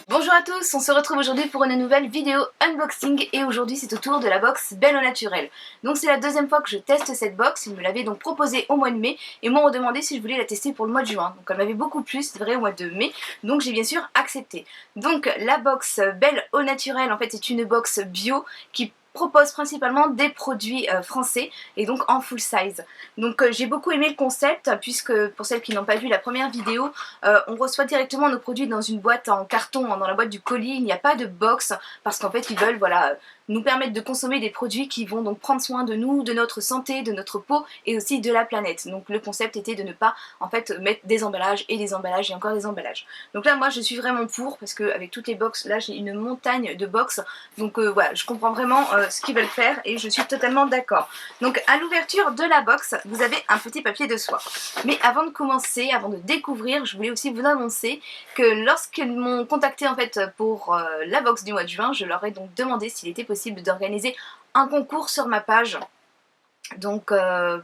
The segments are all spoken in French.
Bonjour à tous, on se retrouve aujourd'hui pour une nouvelle vidéo unboxing et aujourd'hui c'est au tour de la box Belle au Naturel. Donc c'est la deuxième fois que je teste cette box, ils me l'avaient donc proposée au mois de mai et m'ont demandé si je voulais la tester pour le mois de juin. Donc elle m'avait beaucoup plu, c'est vrai, au mois de mai, donc j'ai bien sûr accepté. Donc la box Belle au Naturel en fait c'est une box bio qui propose principalement des produits français et donc en full size. Donc j'ai beaucoup aimé le concept puisque pour celles qui n'ont pas vu la première vidéo, on reçoit directement nos produits dans une boîte en carton, dans la boîte du colis, il n'y a pas de box parce qu'en fait ils veulent voilà, nous permettre de consommer des produits qui vont donc prendre soin de nous, de notre santé, de notre peau et aussi de la planète. Donc le concept était de ne pas en fait mettre des emballages et des emballages et encore des emballages. Donc là moi je suis vraiment pour parce qu'avec toutes les box, là j'ai une montagne de box. Donc voilà, je comprends vraiment ce qu'ils veulent faire et je suis totalement d'accord. Donc à l'ouverture de la box, vous avez un petit papier de soie. Mais avant de commencer, avant de découvrir, je voulais aussi vous annoncer que lorsqu'ils m'ont contacté en fait pour la box du mois de juin, je leur ai donc demandé s'il était possible d'organiser un concours sur ma page. Donc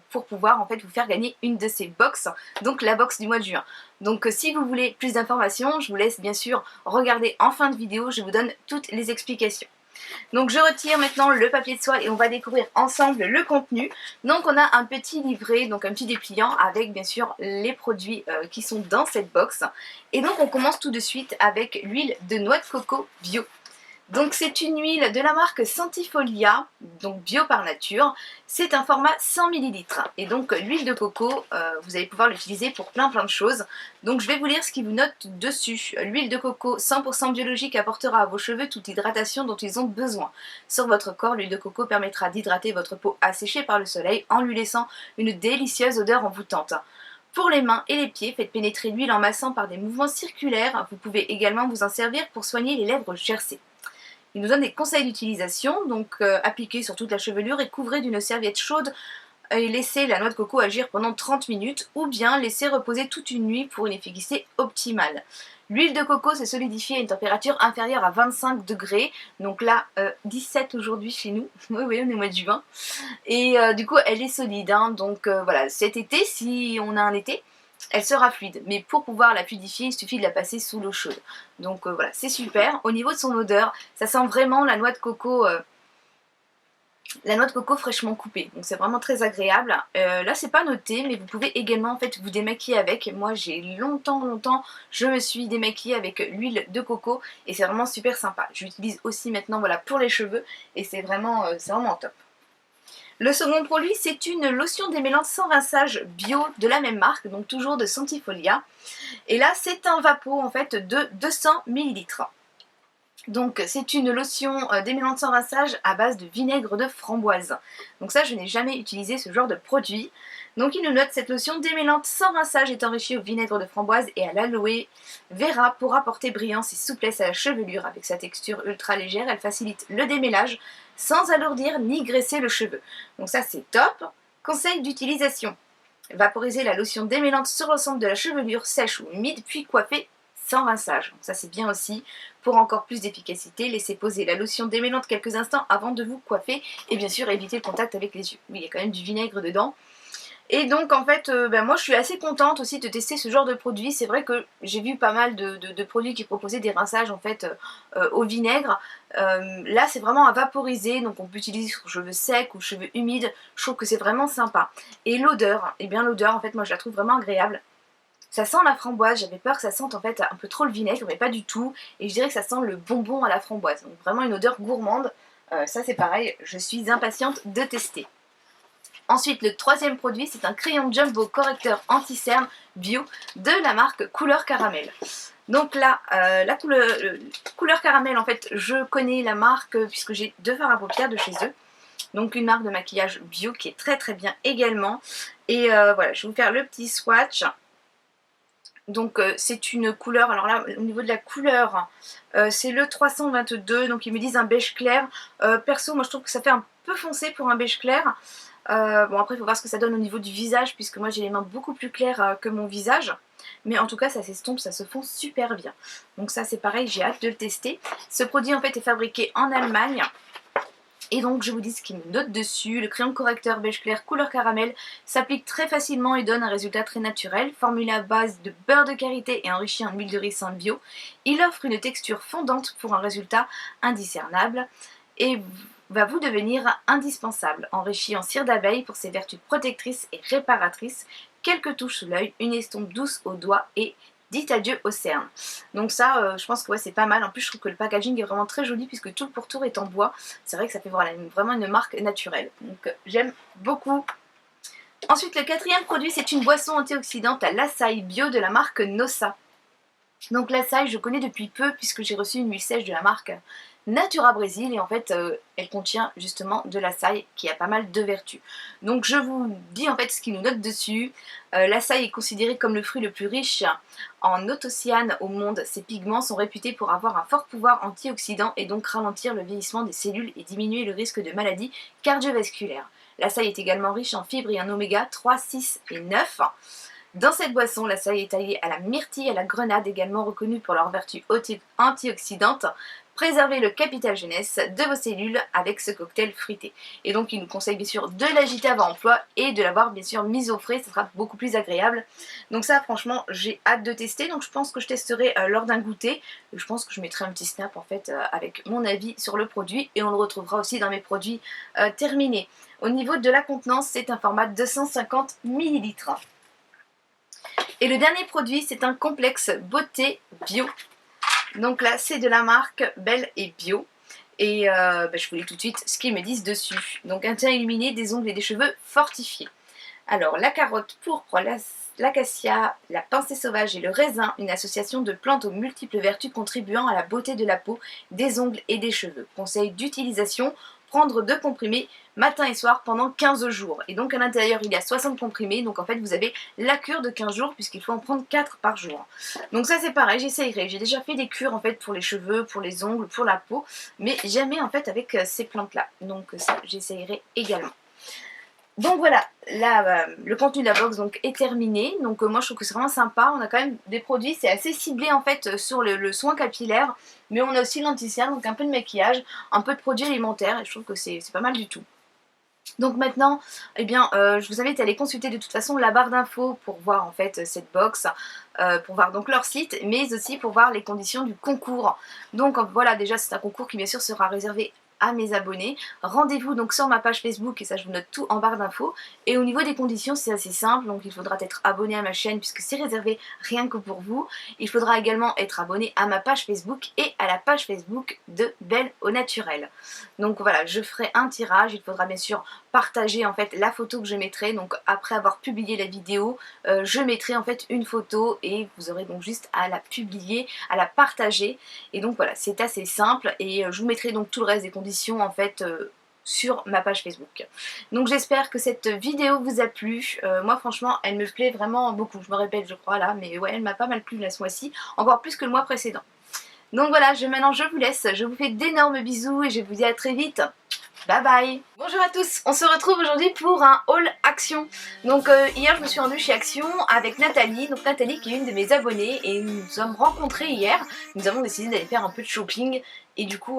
pour pouvoir en fait vous faire gagner une de ces box, donc la box du mois de juin. Donc si vous voulez plus d'informations, je vous laisse bien sûr regarder en fin de vidéo, je vous donne toutes les explications. Donc je retire maintenant le papier de soie et on va découvrir ensemble le contenu. Donc on a un petit livret, donc un petit dépliant avec bien sûr les produits qui sont dans cette box. Et donc on commence tout de suite avec l'huile de noix de coco bio. Donc c'est une huile de la marque Centifolia, donc bio par nature. C'est un format 100 ml. Et donc l'huile de coco, vous allez pouvoir l'utiliser pour plein de choses. Donc je vais vous lire ce qui vous note dessus. L'huile de coco 100% biologique apportera à vos cheveux toute l'hydratation dont ils ont besoin. Sur votre corps, l'huile de coco permettra d'hydrater votre peau asséchée par le soleil en lui laissant une délicieuse odeur envoûtante. Pour les mains et les pieds, faites pénétrer l'huile en massant par des mouvements circulaires. Vous pouvez également vous en servir pour soigner les lèvres gercées. Il nous donne des conseils d'utilisation, donc appliquez sur toute la chevelure et couvrez d'une serviette chaude et laissez la noix de coco agir pendant 30 minutes ou bien laissez reposer toute une nuit pour une efficacité optimale. L'huile de coco se solidifie à une température inférieure à 25 degrés, donc là 17 aujourd'hui chez nous, oui on est au mois de juin, et du coup elle est solide, hein, donc voilà, cet été si on a un été, elle sera fluide, mais pour pouvoir la fluidifier, il suffit de la passer sous l'eau chaude. Donc voilà, c'est super. Au niveau de son odeur, ça sent vraiment la noix de coco fraîchement coupée. Donc c'est vraiment très agréable. Là, c'est pas noté, mais vous pouvez également en fait vous démaquiller avec. Moi, j'ai longtemps, je me suis démaquillée avec l'huile de coco et c'est vraiment super sympa. Je l'utilise aussi maintenant voilà, pour les cheveux et c'est vraiment top. Le second produit, c'est une lotion démêlante sans rinçage bio de la même marque, donc toujours de Centifolia. Et là, c'est un vapeau en fait de 200 ml. Donc c'est une lotion démêlante sans rinçage à base de vinaigre de framboise. Donc ça, je n'ai jamais utilisé ce genre de produit. Donc il nous note cette lotion démêlante sans rinçage est enrichie au vinaigre de framboise et à l'aloe vera pour apporter brillance et souplesse à la chevelure. Avec sa texture ultra légère, elle facilite le démêlage sans alourdir ni graisser le cheveu. Donc ça c'est top. Conseil d'utilisation. Vaporiser la lotion démêlante sur l'ensemble de la chevelure sèche ou humide puis coiffer sans rinçage. Donc ça c'est bien aussi. Pour encore plus d'efficacité, laissez poser la lotion démêlante quelques instants avant de vous coiffer et bien sûr éviter le contact avec les yeux. Oui, il y a quand même du vinaigre dedans. Et donc en fait, moi je suis assez contente aussi de tester ce genre de produit. C'est vrai que j'ai vu pas mal de produits qui proposaient des rinçages en fait au vinaigre. Là c'est vraiment à vaporiser, donc on peut utiliser sur cheveux secs ou cheveux humides. Je trouve que c'est vraiment sympa. Et l'odeur, eh bien l'odeur en fait moi je la trouve vraiment agréable. Ça sent la framboise, j'avais peur que ça sente en fait un peu trop le vinaigre, mais pas du tout. Et je dirais que ça sent le bonbon à la framboise. Donc vraiment une odeur gourmande. Ça c'est pareil, je suis impatiente de tester. Ensuite, le troisième produit, c'est un crayon jumbo correcteur anti-cerne bio de la marque Couleur Caramel. Donc là, la couleur caramel, en fait, je connais la marque puisque j'ai deux fards à paupières de chez eux. Donc une marque de maquillage bio qui est très bien également. Et voilà, je vais vous faire le petit swatch. Donc c'est une couleur, alors là au niveau de la couleur c'est le 322, donc ils me disent un beige clair. Perso moi je trouve que ça fait un peu foncé pour un beige clair. Bon après il faut voir ce que ça donne au niveau du visage puisque moi j'ai les mains beaucoup plus claires que mon visage. Mais en tout cas ça s'estompe, ça se fond super bien. Donc ça c'est pareil, j'ai hâte de le tester. Ce produit en fait est fabriqué en Allemagne. Et donc je vous dis ce qui me note dessus. Le crayon correcteur beige clair couleur caramel s'applique très facilement et donne un résultat très naturel. Formulé à base de beurre de karité et enrichi en huile de ricin bio, il offre une texture fondante pour un résultat indiscernable et va vous devenir indispensable. Enrichi en cire d'abeille pour ses vertus protectrices et réparatrices, quelques touches sous l'œil, une estompe douce aux doigts et dites adieu aux cernes. Donc ça, je pense que ouais, c'est pas mal. En plus, je trouve que le packaging est vraiment très joli puisque tout le pourtour est en bois. C'est vrai que ça fait vraiment une marque naturelle. Donc j'aime beaucoup. Ensuite, le quatrième produit, c'est une boisson antioxydante à l'açaï bio de la marque Nossa. Donc l'açaï, je connais depuis peu puisque j'ai reçu une huile sèche de la marque Natura Brésil et en fait elle contient justement de l'açaï qui a pas mal de vertus. Donc je vous dis en fait ce qui nous note dessus. L'açaï est considéré comme le fruit le plus riche en anthocyanes au monde. Ses pigments sont réputés pour avoir un fort pouvoir antioxydant et donc ralentir le vieillissement des cellules et diminuer le risque de maladies cardiovasculaires. L'açaï est également riche en fibres et en oméga 3, 6 et 9. Dans cette boisson, l'açaï est taillé à la myrtille et à la grenade, également reconnus pour leurs vertus antioxydantes. Préservez le capital jeunesse de vos cellules avec ce cocktail fruité. Et donc il nous conseille bien sûr de l'agiter avant emploi et de l'avoir bien sûr mise au frais, ça sera beaucoup plus agréable. Donc ça franchement j'ai hâte de tester, donc je pense que je testerai lors d'un goûter. Je pense que je mettrai un petit snap en fait avec mon avis sur le produit et on le retrouvera aussi dans mes produits terminés. Au niveau de la contenance, c'est un format de 250 ml. Et le dernier produit, c'est un complexe beauté bio. Donc là, c'est de la marque Belle et Bio. Et je vous lis tout de suite ce qu'ils me disent dessus. Donc un teint illuminé, des ongles et des cheveux fortifiés. Alors la carotte pourpre, l'acacia, la pincée sauvage et le raisin, une association de plantes aux multiples vertus contribuant à la beauté de la peau, des ongles et des cheveux. Conseil d'utilisation, prendre 2 comprimés matin et soir pendant 15 jours. Et donc à l'intérieur il y a 60 comprimés, donc en fait vous avez la cure de 15 jours puisqu'il faut en prendre 4 par jour. Donc ça c'est pareil, j'essayerai. J'ai déjà fait des cures en fait pour les cheveux, pour les ongles, pour la peau, mais jamais en fait avec ces plantes là. Donc ça j'essayerai également. Donc voilà, là, le contenu de la box donc, est terminé, donc moi je trouve que c'est vraiment sympa, on a quand même des produits, c'est assez ciblé en fait sur le soin capillaire, mais on a aussi l'anti-cerne, donc un peu de maquillage, un peu de produits alimentaires, et je trouve que c'est pas mal du tout. Donc maintenant, eh bien, je vous invite à aller consulter de toute façon la barre d'infos pour voir en fait cette box, pour voir donc leur site, mais aussi pour voir les conditions du concours. Donc voilà, déjà c'est un concours qui bien sûr sera réservé à mes abonnés. Rendez-vous donc sur ma page Facebook et ça je vous note tout en barre d'infos. Et au niveau des conditions c'est assez simple, donc il faudra être abonné à ma chaîne puisque c'est réservé rien que pour vous. Il faudra également être abonné à ma page Facebook et à la page Facebook de Belle au Naturel. Donc voilà, je ferai un tirage, il faudra bien sûr partager en fait la photo que je mettrai, donc après avoir publié la vidéo, je mettrai en fait une photo et vous aurez donc juste à la publier, à la partager. Et donc voilà, c'est assez simple et je vous mettrai donc tout le reste des conditions en fait sur ma page Facebook. Donc j'espère que cette vidéo vous a plu. Moi franchement elle me plaît vraiment beaucoup, je me répète je crois là, mais ouais elle m'a pas mal plu là ce mois-ci, encore plus que le mois précédent. Donc voilà, maintenant je vous laisse, je vous fais d'énormes bisous et je vous dis à très vite. Bye bye. Bonjour à tous, on se retrouve aujourd'hui pour un haul Action. Donc hier je me suis rendue chez Action avec Nathalie, donc Nathalie qui est une de mes abonnées et nous nous sommes rencontrés hier. Nous avons décidé d'aller faire un peu de shopping et du coup